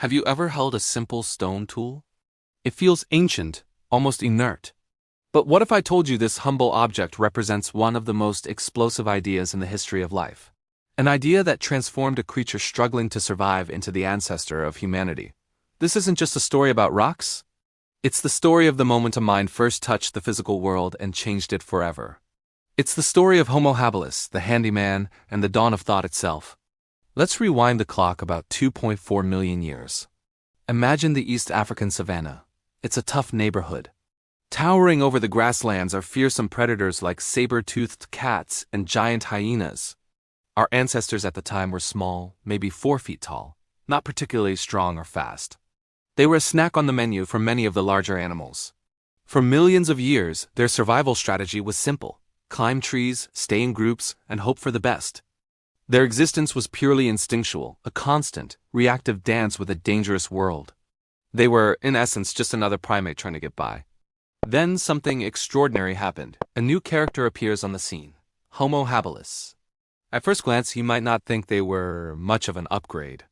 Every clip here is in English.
Have you ever held a simple stone tool? It feels ancient, almost inert. But what if I told you this humble object represents one of the most explosive ideas in the history of life? An idea that transformed a creature struggling to survive into the ancestor of humanity. This isn't just a story about rocks. It's the story of the moment a mind first touched the physical world and changed it forever. It's the story of Homo Habilis, the handyman, and the dawn of thought itself. Let's rewind the clock about 2.4 million years. Imagine the East African savanna. It's a tough neighborhood. Towering over the grasslands are fearsome predators like saber-toothed cats and giant hyenas. Our ancestors at the time were small, maybe 4 feet tall, not particularly strong or fast. They were a snack on the menu for many of the larger animals. For millions of years, their survival strategy was simple: climb trees, stay in groups, and hope for the best. Their existence was purely instinctual, a constant, reactive dance with a dangerous world. They were, in essence, just another primate trying to get by. Then something extraordinary happened. A new character appears on the scene: Homo habilis. At first glance, you might not think they were much of an upgrade.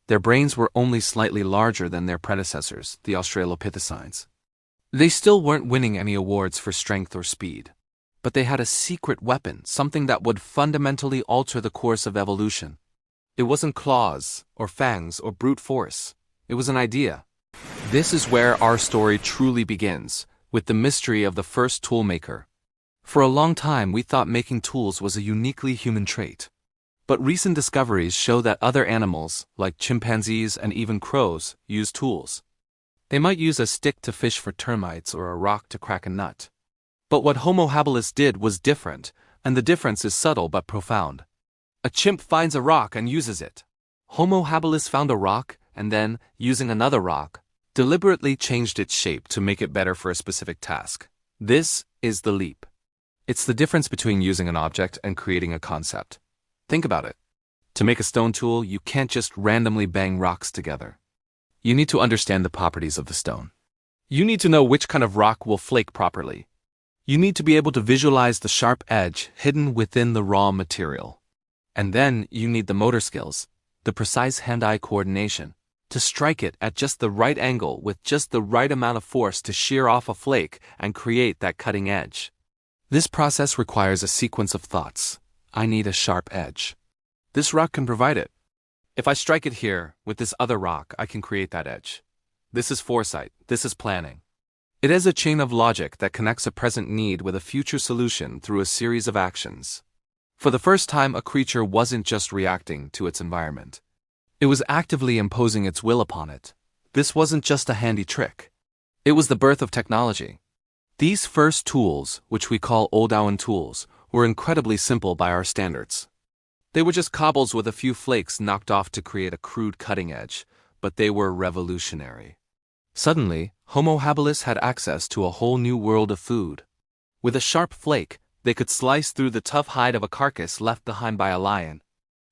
Their brains were only slightly larger than their predecessors, the Australopithecines. They still weren't winning any awards for strength or speed. But they had a secret weapon, something that would fundamentally alter the course of evolution. It wasn't claws, or fangs, or brute force. It was an idea. This is where our story truly begins, with the mystery of the first toolmaker. For a long time, we thought making tools was a uniquely human trait. But recent discoveries show that other animals, like chimpanzees and even crows, use tools. They might use a stick to fish for termites or a rock to crack a nut. But what Homo habilis did was different, and the difference is subtle but profound. A chimp finds a rock and uses it. Homo habilis found a rock, and then, using another rock, deliberately changed its shape to make it better for a specific task. This is the leap. It's the difference between using an object and creating a concept. Think about it. To make a stone tool, you can't just randomly bang rocks together. You need to understand the properties of the stone. You need to know which kind of rock will flake properly. You need to be able to visualize the sharp edge hidden within the raw material. And then you need the motor skills, the precise hand-eye coordination, to strike it at just the right angle with just the right amount of force to shear off a flake and create that cutting edge. This process requires a sequence of thoughts. I need a sharp edge. This rock can provide it. If I strike it here, with this other rock, I can create that edge. This is foresight. This is planning. It is a chain of logic that connects a present need with a future solution through a series of actions. For the first time, a creature wasn't just reacting to its environment. It was actively imposing its will upon it. This wasn't just a handy trick. It was the birth of technology. These first tools, which we call Oldowan tools, were incredibly simple by our standards. They were just cobbles with a few flakes knocked off to create a crude cutting edge, but they were revolutionary. Suddenly, Homo habilis had access to a whole new world of food. With a sharp flake, they could slice through the tough hide of a carcass left behind by a lion.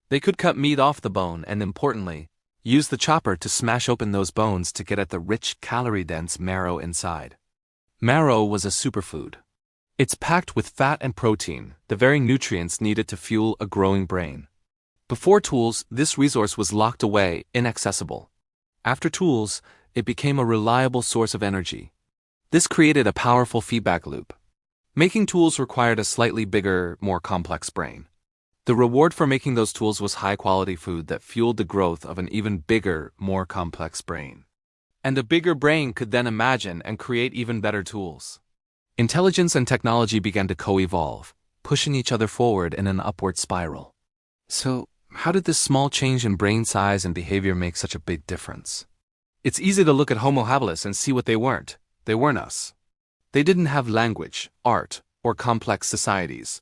They could cut meat off the bone and, importantly, use the chopper to smash open those bones to get at the rich, calorie-dense marrow inside. Marrow was a superfood. It's packed with fat and protein, the very nutrients needed to fuel a growing brain. Before tools, this resource was locked away, inaccessible. After tools, it became a reliable source of energy. This created a powerful feedback loop. Making tools required a slightly bigger, more complex brain. The reward for making those tools was high-quality food that fueled the growth of an even bigger, more complex brain. And a bigger brain could then imagine and create even better tools. Intelligence and technology began to co-evolve, pushing each other forward in an upward spiral. So, how did this small change in brain size and behavior make such a big difference? It's easy to look at Homo habilis and see what they weren't. They weren't us. They didn't have language, art, or complex societies.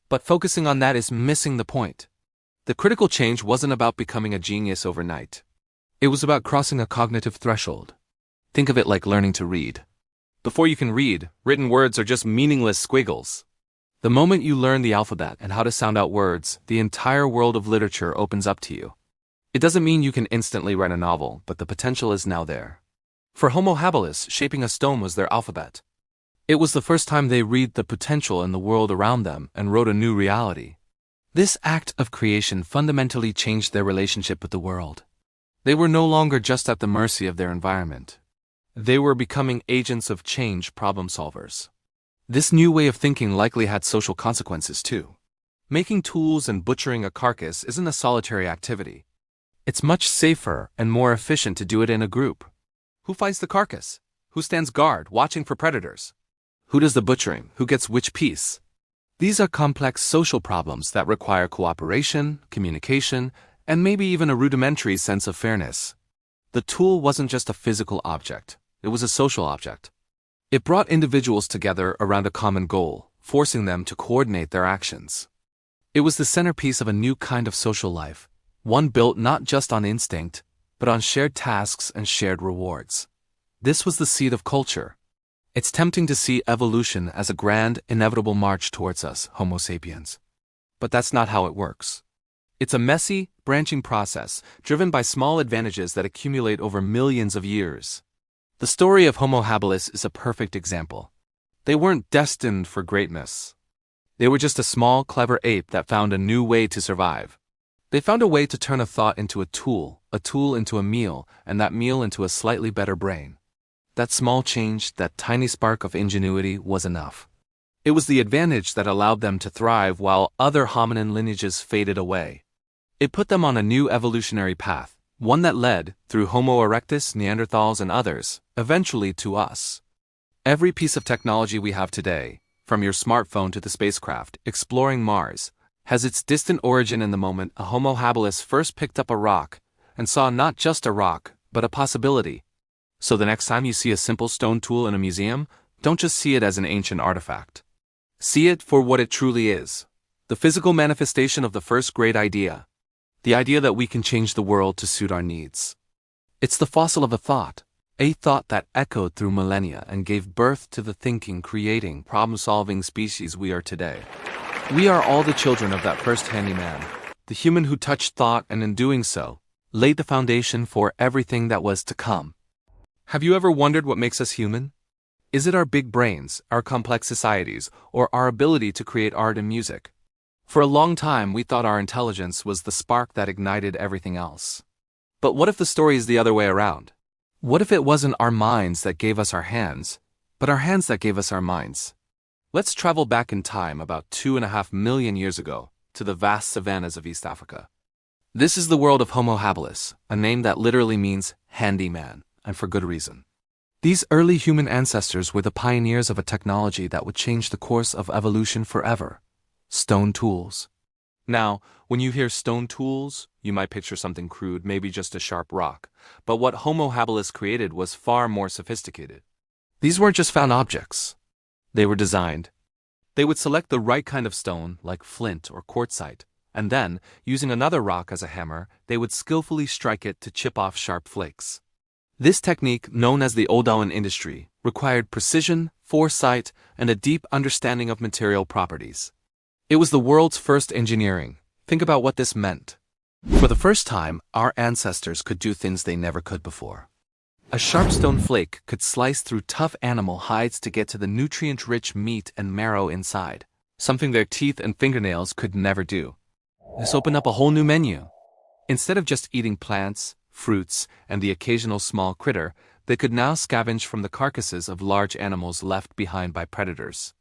But focusing on that is missing the point. The critical change wasn't about becoming a genius overnight. It was about crossing a cognitive threshold. Think of it like learning to read. Before you can read, written words are just meaningless squiggles. The moment you learn the alphabet and how to sound out words, the entire world of literature opens up to you. It doesn't mean you can instantly write a novel, but the potential is now there. For Homo habilis, shaping a stone was their alphabet. It was the first time they read the potential in the world around them and wrote a new reality. This act of creation fundamentally changed their relationship with the world. They were no longer just at the mercy of their environment. They were becoming agents of change, problem solvers. This new way of thinking likely had social consequences too. Making tools and butchering a carcass isn't a solitary activity. It's much safer and more efficient to do it in a group. Who fights the carcass? Who stands guard, watching for predators? Who does the butchering? Who gets which piece? These are complex social problems that require cooperation, communication, and maybe even a rudimentary sense of fairness. The tool wasn't just a physical object, it was a social object. It brought individuals together around a common goal, forcing them to coordinate their actions. It was the centerpiece of a new kind of social life, one built not just on instinct, but on shared tasks and shared rewards. This was the seed of culture. It's tempting to see evolution as a grand, inevitable march towards us, Homo sapiens. But that's not how it works. It's a messy, branching process, driven by small advantages that accumulate over millions of years. The story of Homo habilis is a perfect example. They weren't destined for greatness. They were just a small, clever ape that found a new way to survive. They found a way to turn a thought into a tool into a meal, and that meal into a slightly better brain. That small change, that tiny spark of ingenuity was enough. It was the advantage that allowed them to thrive while other hominin lineages faded away. It put them on a new evolutionary path, one that led, through Homo erectus, Neanderthals, and others, eventually to us. Every piece of technology we have today, from your smartphone to the spacecraft exploring Mars, has its distant origin in the moment a Homo habilis first picked up a rock and saw not just a rock, but a possibility. So the next time you see a simple stone tool in a museum, don't just see it as an ancient artifact. See it for what it truly is, the physical manifestation of the first great idea. The idea that we can change the world to suit our needs. It's the fossil of a thought that echoed through millennia and gave birth to the thinking, creating, problem-solving species we are today. We are all the children of that first handyman, the human who touched thought and in doing so, laid the foundation for everything that was to come. Have you ever wondered what makes us human? Is it our big brains, our complex societies, or our ability to create art and music? For a long time, we thought our intelligence was the spark that ignited everything else. But what if the story is the other way around? What if it wasn't our minds that gave us our hands, but our hands that gave us our minds? Let's travel back in time about 2.5 million years ago, to the vast savannas of East Africa. This is the world of Homo habilis, a name that literally means handyman, and for good reason. These early human ancestors were the pioneers of a technology that would change the course of evolution forever. Stone tools. Now, when you hear stone tools, you might picture something crude, maybe just a sharp rock. But what Homo habilis created was far more sophisticated. These weren't just found objects. They were designed. They would select the right kind of stone, like flint or quartzite, and then, using another rock as a hammer, they would skillfully strike it to chip off sharp flakes. This technique, known as the Odawan industry, required precision, foresight, and a deep understanding of material properties. It was the world's first engineering. Think about what this meant. For the first time, our ancestors could do things they never could before. A sharp stone flake could slice through tough animal hides to get to the nutrient-rich meat and marrow inside, something their teeth and fingernails could never do. This opened up a whole new menu. Instead of just eating plants, fruits, and the occasional small critter, they could now scavenge from the carcasses of large animals left behind by predators.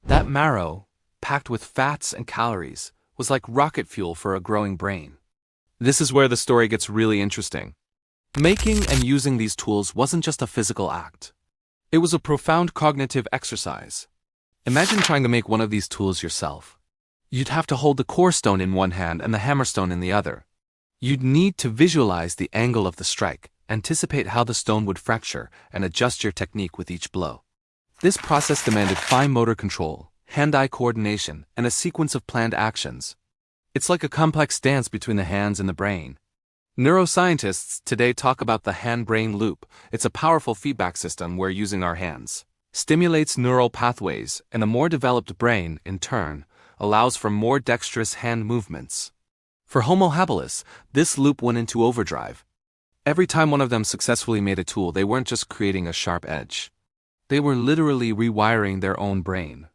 That marrow, packed with fats and calories, was like rocket fuel for a growing brain. This is where the story gets really interesting. Making and using these tools wasn't just a physical act. It was a profound cognitive exercise. Imagine trying to make one of these tools yourself. You'd have to hold the core stone in one hand and the hammer stone in the other. You'd need to visualize the angle of the strike, anticipate how the stone would fracture, and adjust your technique with each blow. This process demanded fine motor control, hand-eye coordination, and a sequence of planned actions. It's like a complex dance between the hands and the brain. Neuroscientists today talk about the hand-brain loop. It's a powerful feedback system where using our hands stimulates neural pathways, and a more developed brain, in turn, allows for more dexterous hand movements. For Homo habilis, this loop went into overdrive. Every time one of them successfully made a tool, they weren't just creating a sharp edge. They were literally rewiring their own brain.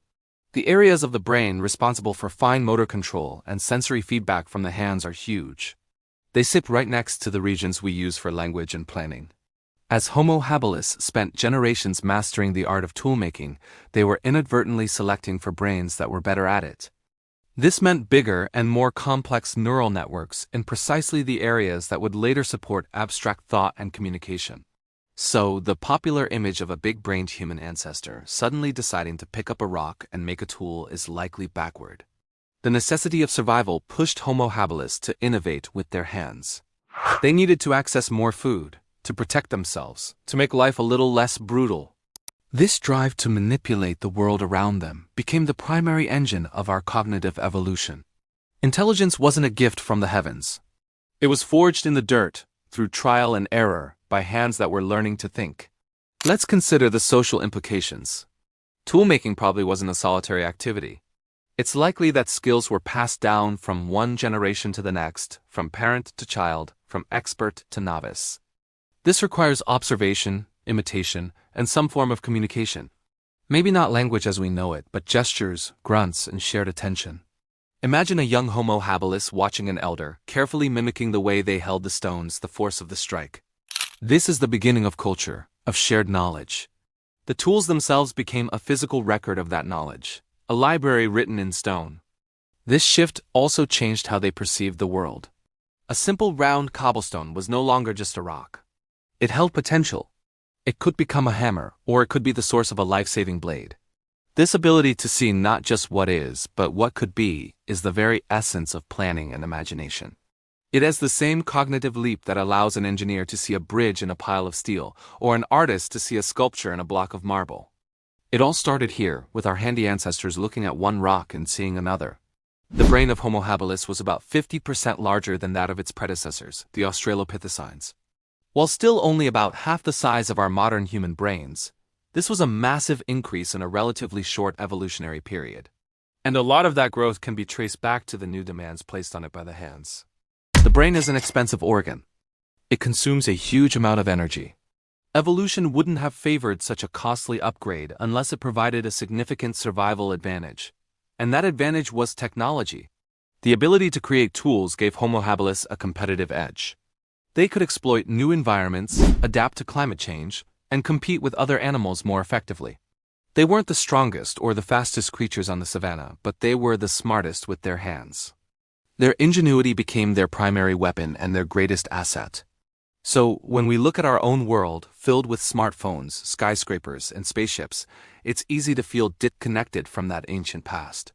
The areas of the brain responsible for fine motor control and sensory feedback from the hands are huge. They sit right next to the regions we use for language and planning. As Homo habilis spent generations mastering the art of toolmaking, they were inadvertently selecting for brains that were better at it. This meant bigger and more complex neural networks in precisely the areas that would later support abstract thought and communication. So, the popular image of a big-brained human ancestor suddenly deciding to pick up a rock and make a tool is likely backward. The necessity of survival pushed Homo habilis to innovate with their hands. They needed to access more food, to protect themselves, to make life a little less brutal. This drive to manipulate the world around them became the primary engine of our cognitive evolution. Intelligence wasn't a gift from the heavens. It was forged in the dirt, through trial and error, by hands that were learning to think. Let's consider the social implications. Toolmaking probably wasn't a solitary activity. It's likely that skills were passed down from one generation to the next, from parent to child, from expert to novice. This requires observation, imitation, and some form of communication. Maybe not language as we know it, but gestures, grunts, and shared attention. Imagine a young Homo habilis watching an elder, carefully mimicking the way they held the stones, the force of the strike. This is the beginning of culture, of shared knowledge. The tools themselves became a physical record of that knowledge, a library written in stone. This shift also changed how they perceived the world. A simple round cobblestone was no longer just a rock. It held potential. It could become a hammer, or it could be the source of a life-saving blade. This ability to see not just what is, but what could be, is the very essence of planning and imagination. It is the same cognitive leap that allows an engineer to see a bridge in a pile of steel, or an artist to see a sculpture in a block of marble. It all started here, with our handy ancestors looking at one rock and seeing another. The brain of Homo habilis was about 50% larger than that of its predecessors, the Australopithecines. While still only about half the size of our modern human brains, this was a massive increase in a relatively short evolutionary period. And a lot of that growth can be traced back to the new demands placed on it by the hands. The brain is an expensive organ. It consumes a huge amount of energy. Evolution wouldn't have favored such a costly upgrade unless it provided a significant survival advantage. And that advantage was technology. The ability to create tools gave Homo habilis a competitive edge. They could exploit new environments, adapt to climate change, and compete with other animals more effectively. They weren't the strongest or the fastest creatures on the savannah, but they were the smartest with their hands. Their ingenuity became their primary weapon and their greatest asset. So, when we look at our own world, filled with smartphones, skyscrapers, and spaceships, it's easy to feel disconnected from that ancient past.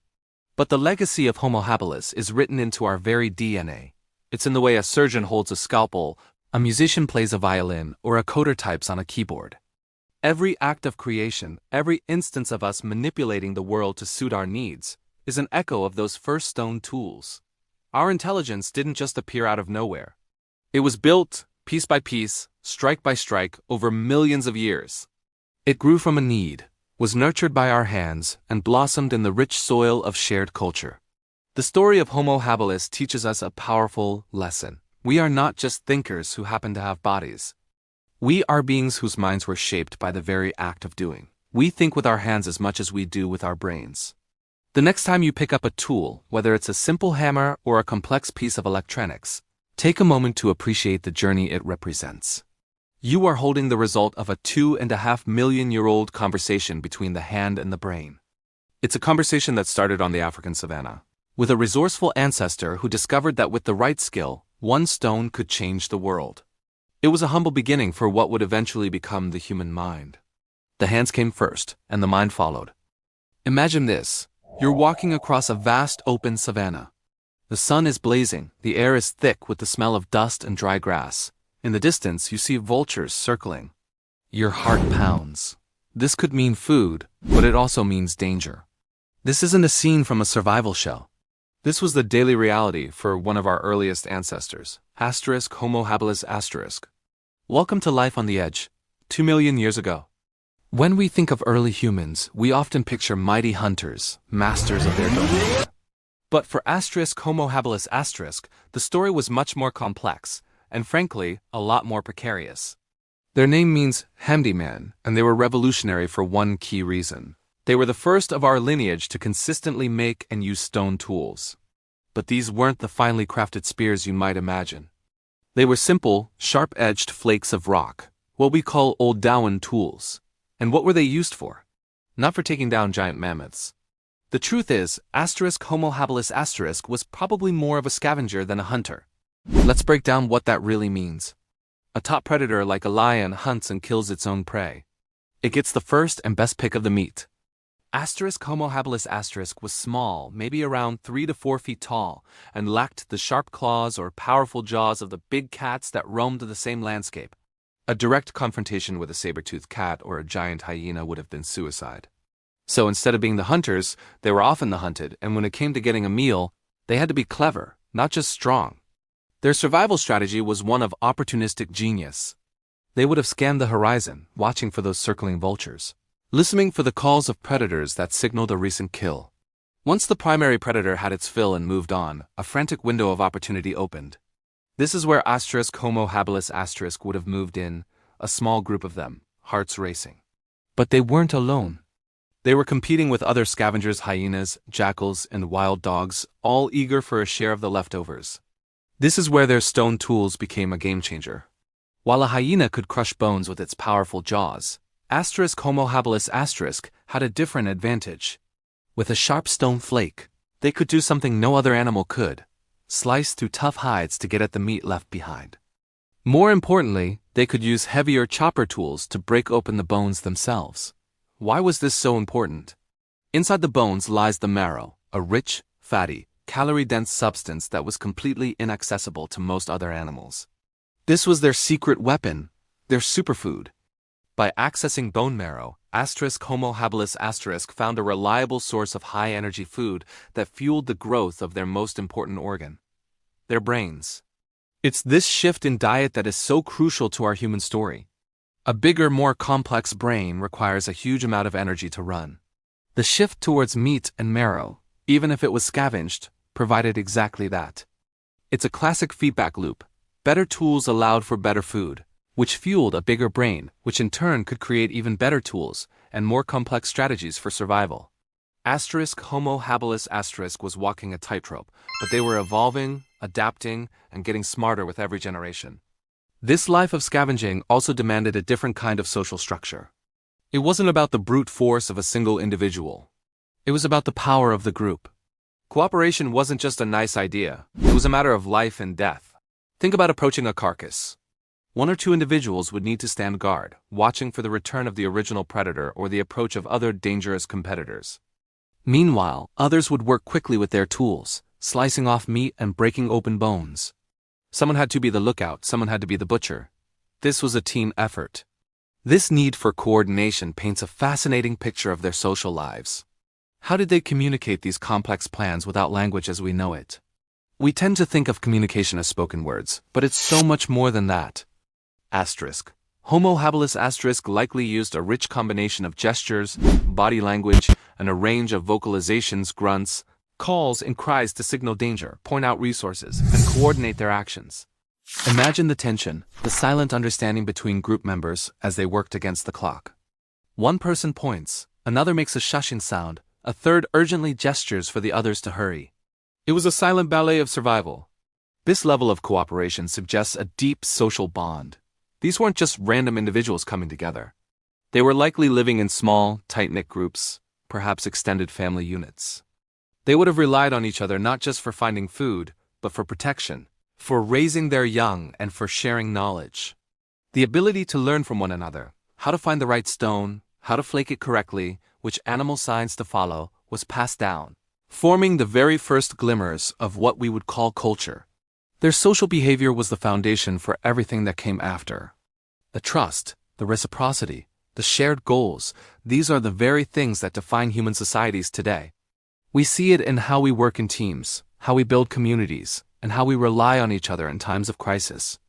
But the legacy of Homo habilis is written into our very DNA. It's in the way a surgeon holds a scalpel, a musician plays a violin, or a coder types on a keyboard. Every act of creation, every instance of us manipulating the world to suit our needs, is an echo of those first stone tools. Our intelligence didn't just appear out of nowhere. It was built, piece by piece, strike by strike, over millions of years. It grew from a need, was nurtured by our hands, and blossomed in the rich soil of shared culture. The story of Homo habilis teaches us a powerful lesson. We are not just thinkers who happen to have bodies. We are beings whose minds were shaped by the very act of doing. We think with our hands as much as we do with our brains. The next time you pick up a tool, whether it's a simple hammer or a complex piece of electronics, take a moment to appreciate the journey it represents. You are holding the result of a 2.5 million-year-old conversation between the hand and the brain. It's a conversation that started on the African savannah, with a resourceful ancestor who discovered that with the right skill, one stone could change the world. It was a humble beginning for what would eventually become the human mind. The hands came first, and the mind followed. Imagine this. You're walking across a vast open savanna. The sun is blazing, the air is thick with the smell of dust and dry grass. In the distance, you see vultures circling. Your heart pounds. This could mean food, but it also means danger. This isn't a scene from a survival show. This was the daily reality for one of our earliest ancestors, Homo habilis. Welcome to life on the edge, 2 million years ago. When we think of early humans, we often picture mighty hunters, masters of their domain. But for Homo habilis, the story was much more complex, and frankly, a lot more precarious. Their name means handyman, and they were revolutionary for one key reason. They were the first of our lineage to consistently make and use stone tools. But these weren't the finely crafted spears you might imagine. They were simple, sharp-edged flakes of rock, what we call old Darwin tools. And what were they used for? Not for taking down giant mammoths. The truth is, Homo habilis was probably more of a scavenger than a hunter. Let's break down what that really means. A top predator like a lion hunts and kills its own prey. It gets the first and best pick of the meat. Homo habilis was small, maybe around 3 to 4 feet tall, and lacked the sharp claws or powerful jaws of the big cats that roamed the same landscape. A direct confrontation with a saber-toothed cat or a giant hyena would have been suicide. So instead of being the hunters, they were often the hunted, and when it came to getting a meal, they had to be clever, not just strong. Their survival strategy was one of opportunistic genius. They would have scanned the horizon, watching for those circling vultures, listening for the calls of predators that signaled a recent kill. Once the primary predator had its fill and moved on, a frantic window of opportunity opened. This is where Homo habilis would have moved in, a small group of them, hearts racing. But they weren't alone. They were competing with other scavengers, hyenas, jackals, and wild dogs, all eager for a share of the leftovers. This is where their stone tools became a game changer. While a hyena could crush bones with its powerful jaws, Homo habilis had a different advantage. With a sharp stone flake, they could do something no other animal could: slice through tough hides to get at the meat left behind. More importantly, they could use heavier chopper tools to break open the bones themselves. Why was this so important? Inside the bones lies the marrow, a rich, fatty, calorie-dense substance that was completely inaccessible to most other animals. This was their secret weapon, their superfood. By accessing bone marrow, Homo habilis found a reliable source of high-energy food that fueled the growth of their most important organ, their brains. It's this shift in diet that is so crucial to our human story. A bigger, more complex brain requires a huge amount of energy to run. The shift towards meat and marrow, even if it was scavenged, provided exactly that. It's a classic feedback loop. Better tools allowed for better food, which fueled a bigger brain, which in turn could create even better tools and more complex strategies for survival. Homo habilis was walking a tightrope, but they were evolving, adapting, and getting smarter with every generation. This life of scavenging also demanded a different kind of social structure. It wasn't about the brute force of a single individual. It was about the power of the group. Cooperation wasn't just a nice idea, it was a matter of life and death. Think about approaching a carcass. 1 or 2 individuals would need to stand guard, watching for the return of the original predator or the approach of other dangerous competitors. Meanwhile, others would work quickly with their tools, slicing off meat and breaking open bones. Someone had to be the lookout, someone had to be the butcher. This was a team effort. This need for coordination paints a fascinating picture of their social lives. How did they communicate these complex plans without language as we know it? We tend to think of communication as spoken words, but it's so much more than that. Homo habilis likely used a rich combination of gestures, body language, and a range of vocalizations, grunts, calls, and cries to signal danger, point out resources, and coordinate their actions. Imagine the tension, the silent understanding between group members as they worked against the clock. One person points, another makes a shushing sound, a third urgently gestures for the others to hurry. It was a silent ballet of survival. This level of cooperation suggests a deep social bond. These weren't just random individuals coming together. They were likely living in small, tight-knit groups, perhaps extended family units. They would have relied on each other not just for finding food, but for protection, for raising their young, and for sharing knowledge. The ability to learn from one another, how to find the right stone, how to flake it correctly, which animal signs to follow, was passed down, forming the very first glimmers of what we would call culture. Their social behavior was the foundation for everything that came after. The trust, the reciprocity, the shared goals, these are the very things that define human societies today. We see it in how we work in teams, how we build communities, and how we rely on each other in times of crisis.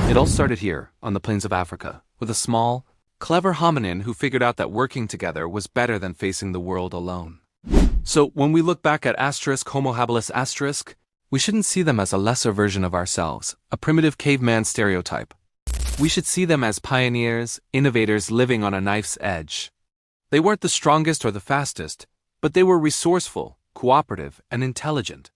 It all started here, on the plains of Africa, with a small, clever hominin who figured out that working together was better than facing the world alone. So when we look back at Homo habilis we shouldn't see them as a lesser version of ourselves, a primitive caveman stereotype. We should see them as pioneers, innovators living on a knife's edge. They weren't the strongest or the fastest, but they were resourceful, cooperative, and intelligent.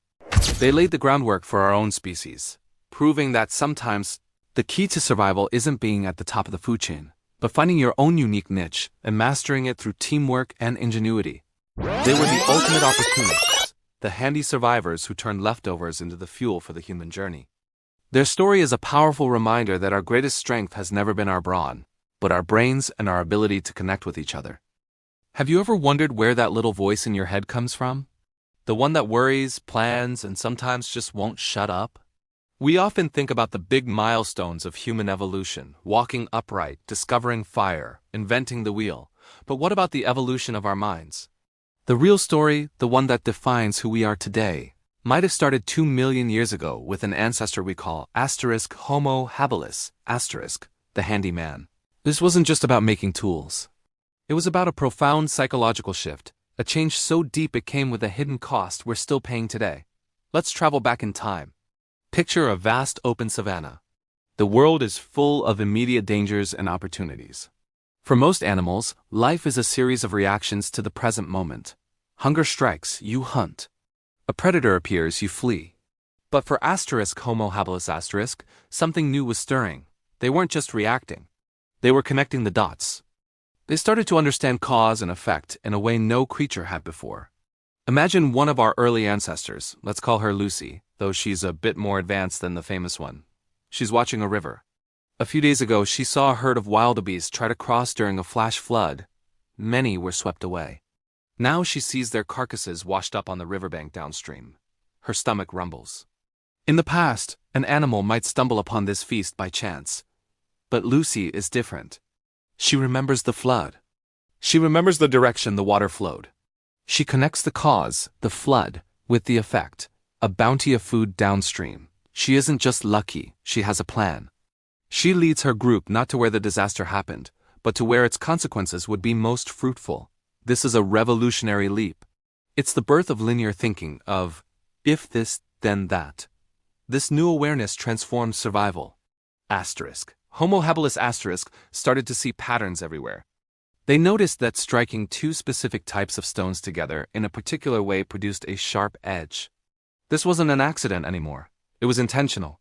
They laid the groundwork for our own species, proving that sometimes The key to survival isn't being at the top of the food chain, but finding your own unique niche and mastering it through teamwork and ingenuity. They were the ultimate opportunists, the handy survivors who turned leftovers into the fuel for the human journey. Their story is a powerful reminder that our greatest strength has never been our brawn, but our brains and our ability to connect with each other. Have you ever wondered where that little voice in your head comes from? The one that worries, plans, and sometimes just won't shut up? We often think about the big milestones of human evolution, walking upright, discovering fire, inventing the wheel. But what about the evolution of our minds? The real story, the one that defines who we are today, might have started 2 million years ago with an ancestor we call Homo Habilis, the handy man. This wasn't just about making tools. It was about a profound psychological shift, a change so deep it came with a hidden cost we're still paying today. Let's travel back in time. Picture a vast open savanna. The world is full of immediate dangers and opportunities. For most animals, life is a series of reactions to the present moment. Hunger strikes, you hunt. A predator appears, you flee. But for Homo Habilis something new was stirring. They weren't just reacting. They were connecting the dots. They started to understand cause and effect in a way no creature had before. Imagine one of our early ancestors, let's call her Lucy, though she's a bit more advanced than the famous one. She's watching a river. A few days ago, she saw a herd of wildebeest try to cross during a flash flood. Many were swept away. Now she sees their carcasses washed up on the riverbank downstream. Her stomach rumbles. In the past, an animal might stumble upon this feast by chance. But Lucy is different. She remembers the flood. She remembers the direction the water flowed. She connects the cause, the flood, with the effect, a bounty of food downstream. She isn't just lucky, she has a plan. She leads her group not to where the disaster happened, but to where its consequences would be most fruitful. This is a revolutionary leap. It's the birth of linear thinking, of if this, then that. This new awareness transforms survival. Homo habilis started to see patterns everywhere. They noticed that striking two specific types of stones together in a particular way produced a sharp edge. This wasn't an accident anymore. It was intentional.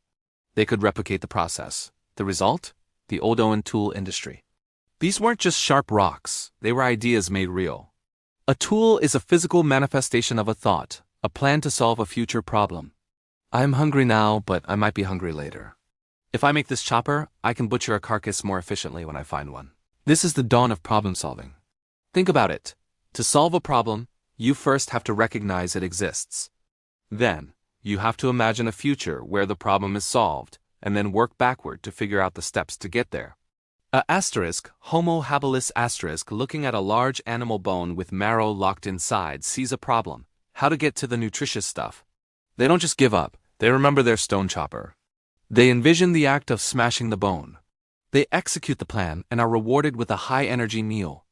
They could replicate the process. The result? The Odoan tool industry. These weren't just sharp rocks, they were ideas made real. A tool is a physical manifestation of a thought, a plan to solve a future problem. I'm hungry now, but I might be hungry later. If I make this chopper, I can butcher a carcass more efficiently when I find one. This is the dawn of problem solving. Think about it. To solve a problem, you first have to recognize it exists. Then, you have to imagine a future where the problem is solved, and then work backward to figure out the steps to get there. Homo habilis looking at a large animal bone with marrow locked inside, sees a problem: how to get to the nutritious stuff. They don't just give up, they remember their stone chopper. They envision the act of smashing the bone. They execute the plan and are rewarded with a high-energy meal.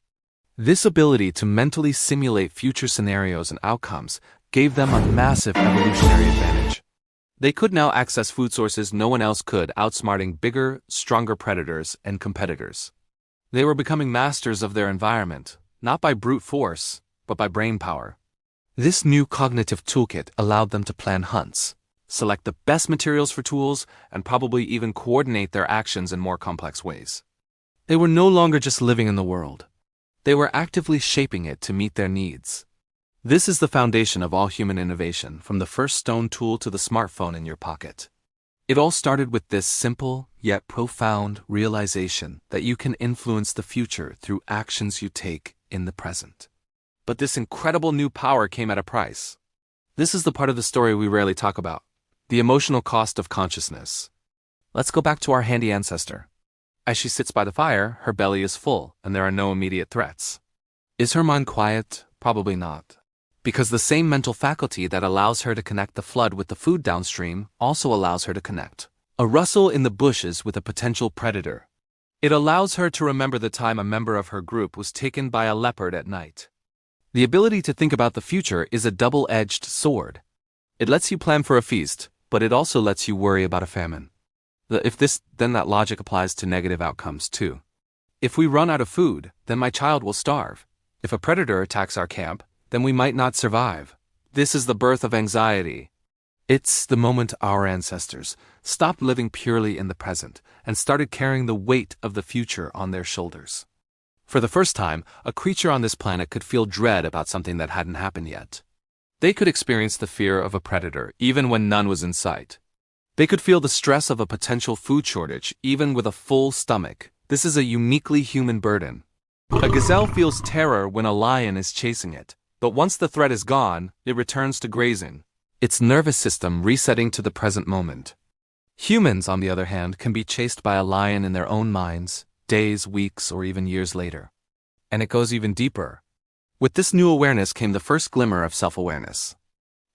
This ability to mentally simulate future scenarios and outcomes gave them a massive evolutionary advantage. They could now access food sources no one else could, outsmarting bigger, stronger predators and competitors. They were becoming masters of their environment, not by brute force, but by brain power. This new cognitive toolkit allowed them to plan hunts, select the best materials for tools, and probably even coordinate their actions in more complex ways. They were no longer just living in the world. They were actively shaping it to meet their needs. This is the foundation of all human innovation, from the first stone tool to the smartphone in your pocket. It all started with this simple, yet profound realization that you can influence the future through actions you take in the present. But this incredible new power came at a price. This is the part of the story we rarely talk about: the emotional cost of consciousness. Let's go back to our handy ancestor. As she sits by the fire, her belly is full, and there are no immediate threats. Is her mind quiet? Probably not. Because the same mental faculty that allows her to connect the flood with the food downstream also allows her to connect a rustle in the bushes with a potential predator. It allows her to remember the time a member of her group was taken by a leopard at night. The ability to think about the future is a double-edged sword. It lets you plan for a feast, but it also lets you worry about a famine. If this, then that logic applies to negative outcomes too. If we run out of food, then my child will starve. If a predator attacks our camp, then we might not survive. This is the birth of anxiety. It's the moment our ancestors stopped living purely in the present and started carrying the weight of the future on their shoulders. For the first time, a creature on this planet could feel dread about something that hadn't happened yet. They could experience the fear of a predator even when none was in sight. They could feel the stress of a potential food shortage even with a full stomach. This is a uniquely human burden. A gazelle feels terror when a lion is chasing it, but once the threat is gone, it returns to grazing, its nervous system resetting to the present moment. Humans, on the other hand, can be chased by a lion in their own minds, days, weeks, or even years later. And it goes even deeper. With this new awareness came the first glimmer of self-awareness.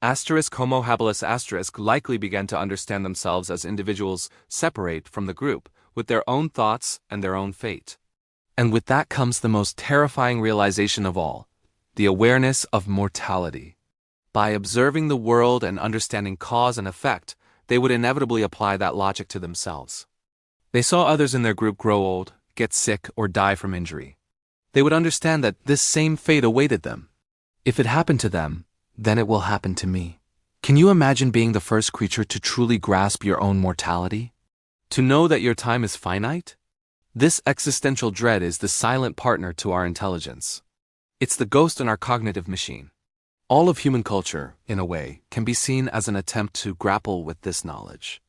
Homo habilis likely began to understand themselves as individuals separate from the group, with their own thoughts and their own fate. And with that comes the most terrifying realization of all, the awareness of mortality. By observing the world and understanding cause and effect, they would inevitably apply that logic to themselves. They saw others in their group grow old, get sick, or die from injury. They would understand that this same fate awaited them. If it happened to them, then it will happen to me. Can you imagine being the first creature to truly grasp your own mortality? To know that your time is finite? This existential dread is the silent partner to our intelligence. It's the ghost in our cognitive machine. All of human culture, in a way, can be seen as an attempt to grapple with this knowledge.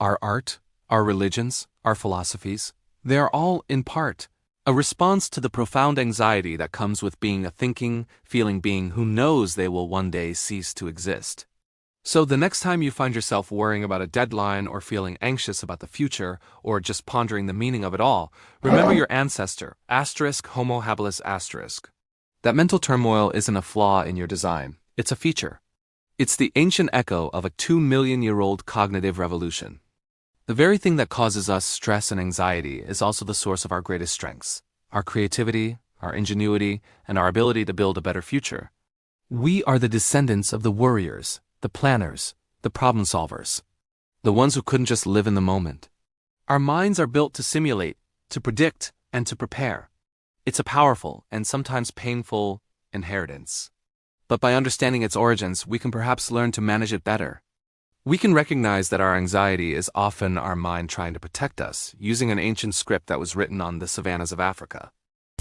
Our art, our religions, our philosophies, they are all, in part, a response to the profound anxiety that comes with being a thinking, feeling being who knows they will one day cease to exist. So the next time you find yourself worrying about a deadline or feeling anxious about the future or just pondering the meaning of it all, remember your ancestor, Homo Habilis. That mental turmoil isn't a flaw in your design, it's a feature. It's the ancient echo of a 2 million-year-old cognitive revolution. The very thing that causes us stress and anxiety is also the source of our greatest strengths, our creativity, our ingenuity, and our ability to build a better future. We are the descendants of the warriors, the planners, the problem solvers, the ones who couldn't just live in the moment. Our minds are built to simulate, to predict, and to prepare. It's a powerful and sometimes painful inheritance. But by understanding its origins, we can perhaps learn to manage it better. We can recognize that our anxiety is often our mind trying to protect us, using an ancient script that was written on the savannas of Africa.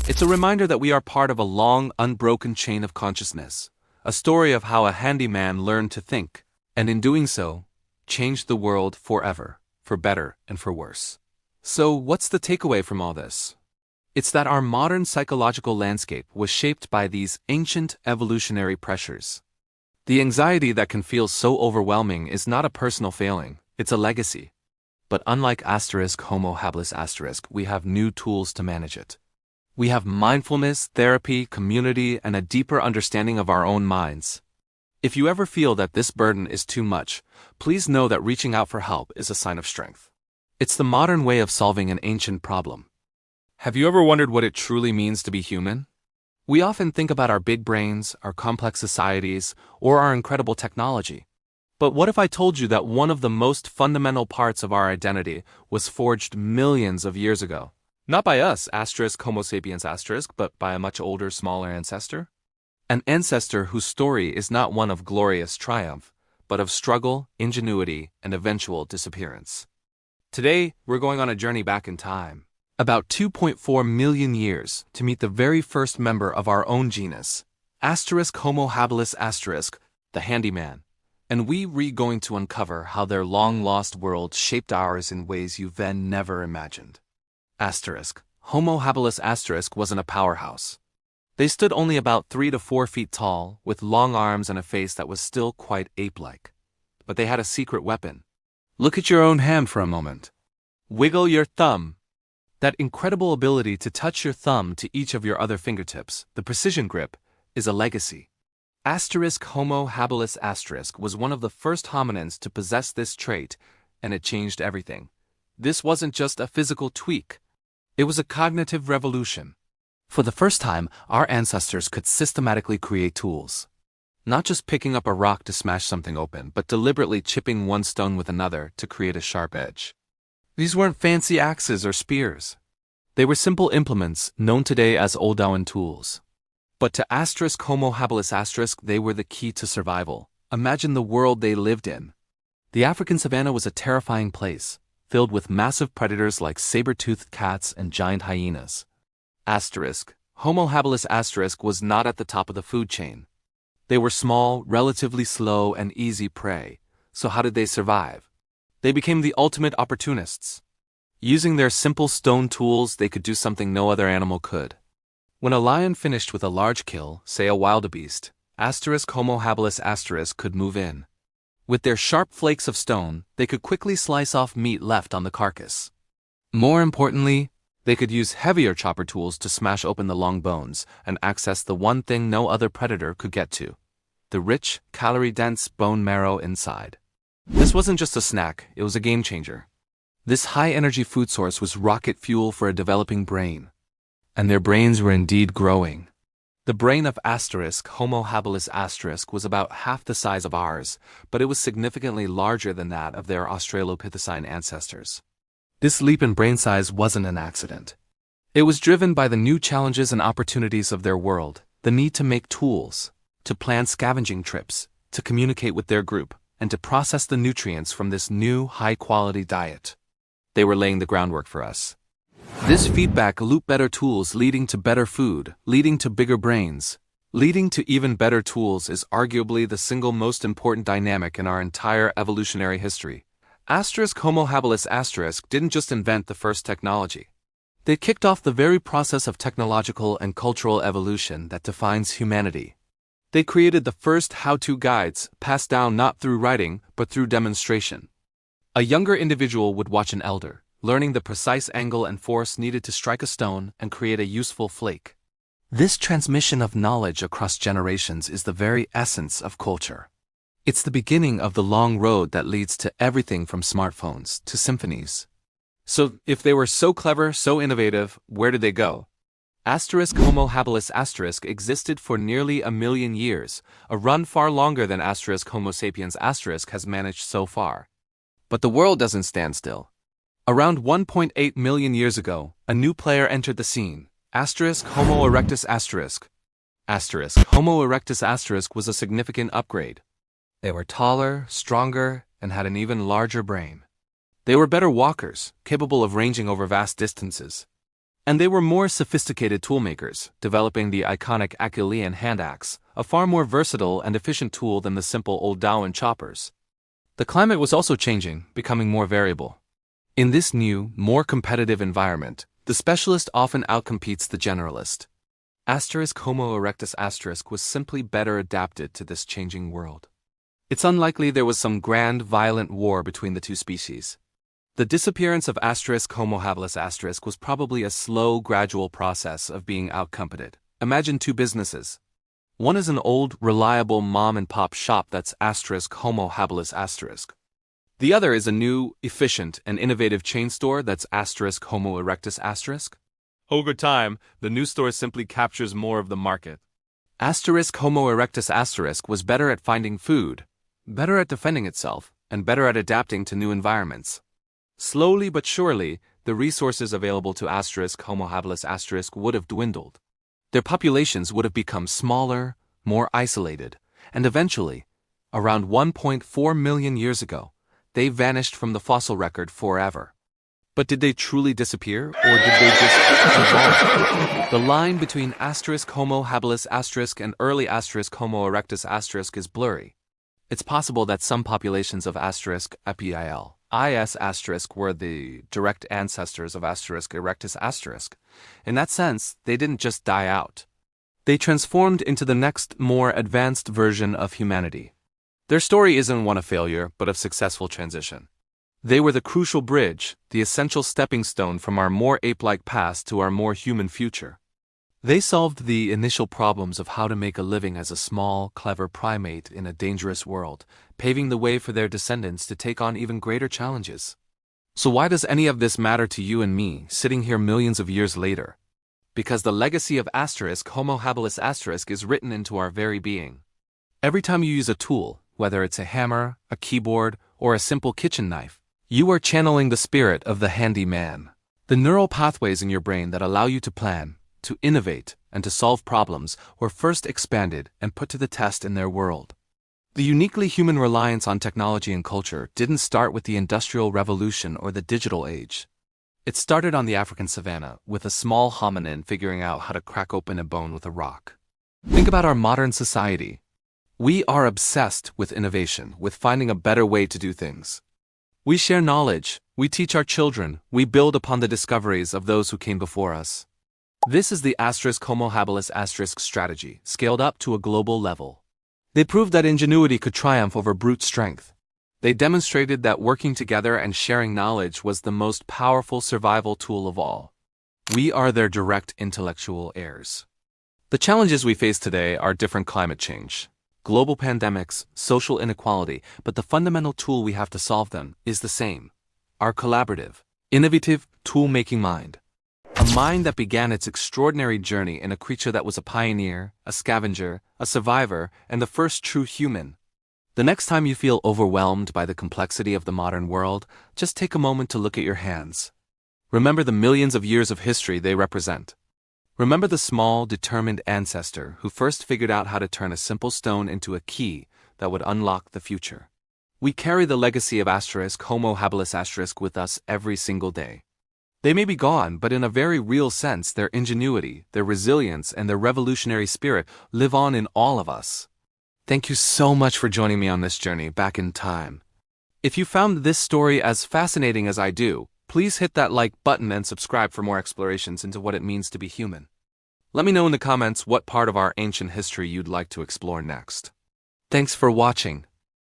It's a reminder that we are part of a long, unbroken chain of consciousness, a story of how a handyman learned to think, and in doing so, changed the world forever, for better and for worse. So, what's the takeaway from all this? It's that our modern psychological landscape was shaped by these ancient evolutionary pressures. The anxiety that can feel so overwhelming is not a personal failing, it's a legacy. But unlike Homo Habilis, we have new tools to manage it. We have mindfulness, therapy, community, and a deeper understanding of our own minds. If you ever feel that this burden is too much, please know that reaching out for help is a sign of strength. It's the modern way of solving an ancient problem. Have you ever wondered what it truly means to be human? We often think about our big brains, our complex societies, or our incredible technology. But what if I told you that one of the most fundamental parts of our identity was forged millions of years ago? Not by us, Homo sapiens but by a much older, smaller ancestor? An ancestor whose story is not one of glorious triumph, but of struggle, ingenuity, and eventual disappearance. Today, we're going on a journey back in time, about 2.4 million years, to meet the very first member of our own genus, Homo Habilis, the handyman. And we're going to uncover how their long-lost world shaped ours in ways you've then never imagined. Homo Habilis wasn't a powerhouse. They stood only about 3 to 4 feet tall, with long arms and a face that was still quite ape-like. But they had a secret weapon. Look at your own hand for a moment. Wiggle your thumb. That incredible ability to touch your thumb to each of your other fingertips, the precision grip, is a legacy. Homo Habilis was one of the first hominins to possess this trait, and it changed everything. This wasn't just a physical tweak. It was a cognitive revolution. For the first time, our ancestors could systematically create tools. Not just picking up a rock to smash something open, but deliberately chipping one stone with another to create a sharp edge. These weren't fancy axes or spears. They were simple implements known today as Oldowan tools. But to Homo Habilis they were the key to survival. Imagine the world they lived in, The African savanna was a terrifying place, filled with massive predators like saber-toothed cats and giant hyenas. Asterisk. Homo habilis asterisk was not at the top of the food chain. They were small, relatively slow, and easy prey, so how did they survive? They became the ultimate opportunists. Using their simple stone tools, they could do something no other animal could. When a lion finished with a large kill, say a wildebeest, asterisk Homo habilis asterisk could move in. With their sharp flakes of stone, they could quickly slice off meat left on the carcass. More importantly, they could use heavier chopper tools to smash open the long bones and access the one thing no other predator could get to: the rich, calorie-dense bone marrow inside. This wasn't just a snack, it was a game changer. This high-energy food source was rocket fuel for a developing brain. And their brains were indeed growing. The brain of asterisk Homo habilis asterisk was about half the size of ours, but it was significantly larger than that of their Australopithecine ancestors. This leap in brain size wasn't an accident. It was driven by the new challenges and opportunities of their world, the need to make tools, to plan scavenging trips, to communicate with their group, and to process the nutrients from this new, high-quality diet. They were laying the groundwork for us. This feedback loop, better tools leading to better food, leading to bigger brains, leading to even better tools, is arguably the single most important dynamic in our entire evolutionary history. Asterisk Homo habilis asterisk didn't just invent the first technology. They kicked off the very process of technological and cultural evolution that defines humanity. They created the first how-to guides, passed down not through writing, but through demonstration. A younger individual would watch an elder, learning the precise angle and force needed to strike a stone and create a useful flake. This transmission of knowledge across generations is the very essence of culture. It's the beginning of the long road that leads to everything from smartphones to symphonies. So, if they were so clever, so innovative, where did they go? Asterisk Homo habilis asterisk existed for nearly 1 million years, a run far longer than asterisk Homo sapiens asterisk has managed so far. But the world doesn't stand still. Around 1.8 million years ago, a new player entered the scene, asterisk Homo erectus asterisk. Asterisk Homo erectus asterisk was a significant upgrade. They were taller, stronger, and had an even larger brain. They were better walkers, capable of ranging over vast distances. And they were more sophisticated toolmakers, developing the iconic Acheulean hand axe, a far more versatile and efficient tool than the simple old Darwin choppers. The climate was also changing, becoming more variable. In this new, more competitive environment, the specialist often outcompetes the generalist. Asterisk Homo erectus asterisk was simply better adapted to this changing world. It's unlikely there was some grand, violent war between the two species. The disappearance of asterisk Homo habilis asterisk was probably a slow, gradual process of being outcompeted. Imagine two businesses. One is an old, reliable mom-and-pop shop that's asterisk Homo habilis asterisk. The other is a new, efficient, and innovative chain store that's asterisk Homo erectus asterisk. Over time, the new store simply captures more of the market. Asterisk Homo erectus asterisk was better at finding food, better at defending itself, and better at adapting to new environments. Slowly but surely, the resources available to asterisk Homo habilis asterisk would have dwindled. Their populations would have become smaller, more isolated, and eventually, around 1.4 million years ago, they vanished from the fossil record forever. But did they truly disappear, or did they just evolve? The line between asterisk Homo habilis asterisk and early asterisk Homo erectus asterisk is blurry. It's possible that some populations of asterisk is asterisk were the direct ancestors of asterisk erectus asterisk. In that sense, they didn't just die out. They transformed into the next, more advanced version of humanity. Their story isn't one of failure, but of successful transition. They were the crucial bridge, the essential stepping stone from our more ape-like past to our more human future. They solved the initial problems of how to make a living as a small, clever primate in a dangerous world, paving the way for their descendants to take on even greater challenges. So why does any of this matter to you and me, sitting here millions of years later? Because the legacy of asterisk Homo habilis asterisk is written into our very being. Every time you use a tool, whether it's a hammer, a keyboard, or a simple kitchen knife, you are channeling the spirit of the handy man. The neural pathways in your brain that allow you to plan, to innovate, and to solve problems were first expanded and put to the test in their world. The uniquely human reliance on technology and culture didn't start with the Industrial Revolution or the digital age. It started on the African savanna, with a small hominin figuring out how to crack open a bone with a rock. Think about our modern society. We are obsessed with innovation, with finding a better way to do things. We share knowledge, we teach our children, we build upon the discoveries of those who came before us. This is the Homo Habilis strategy, scaled up to a global level. They proved that ingenuity could triumph over brute strength. They demonstrated that working together and sharing knowledge was the most powerful survival tool of all. We are their direct intellectual heirs. The challenges we face today are different: climate change, global pandemics, social inequality, but the fundamental tool we have to solve them is the same: our collaborative, innovative, tool-making mind. A mind that began its extraordinary journey in a creature that was a pioneer, a scavenger, a survivor, and the first true human. The next time you feel overwhelmed by the complexity of the modern world, just take a moment to look at your hands. Remember the millions of years of history they represent. Remember the small, determined ancestor who first figured out how to turn a simple stone into a key that would unlock the future. We carry the legacy of Homo Habilis with us every single day. They may be gone, but in a very real sense, their ingenuity, their resilience, and their revolutionary spirit live on in all of us. Thank you so much for joining me on this journey back in time. If you found this story as fascinating as I do, please hit that like button and subscribe for more explorations into what it means to be human. Let me know in the comments what part of our ancient history you'd like to explore next. Thanks for watching.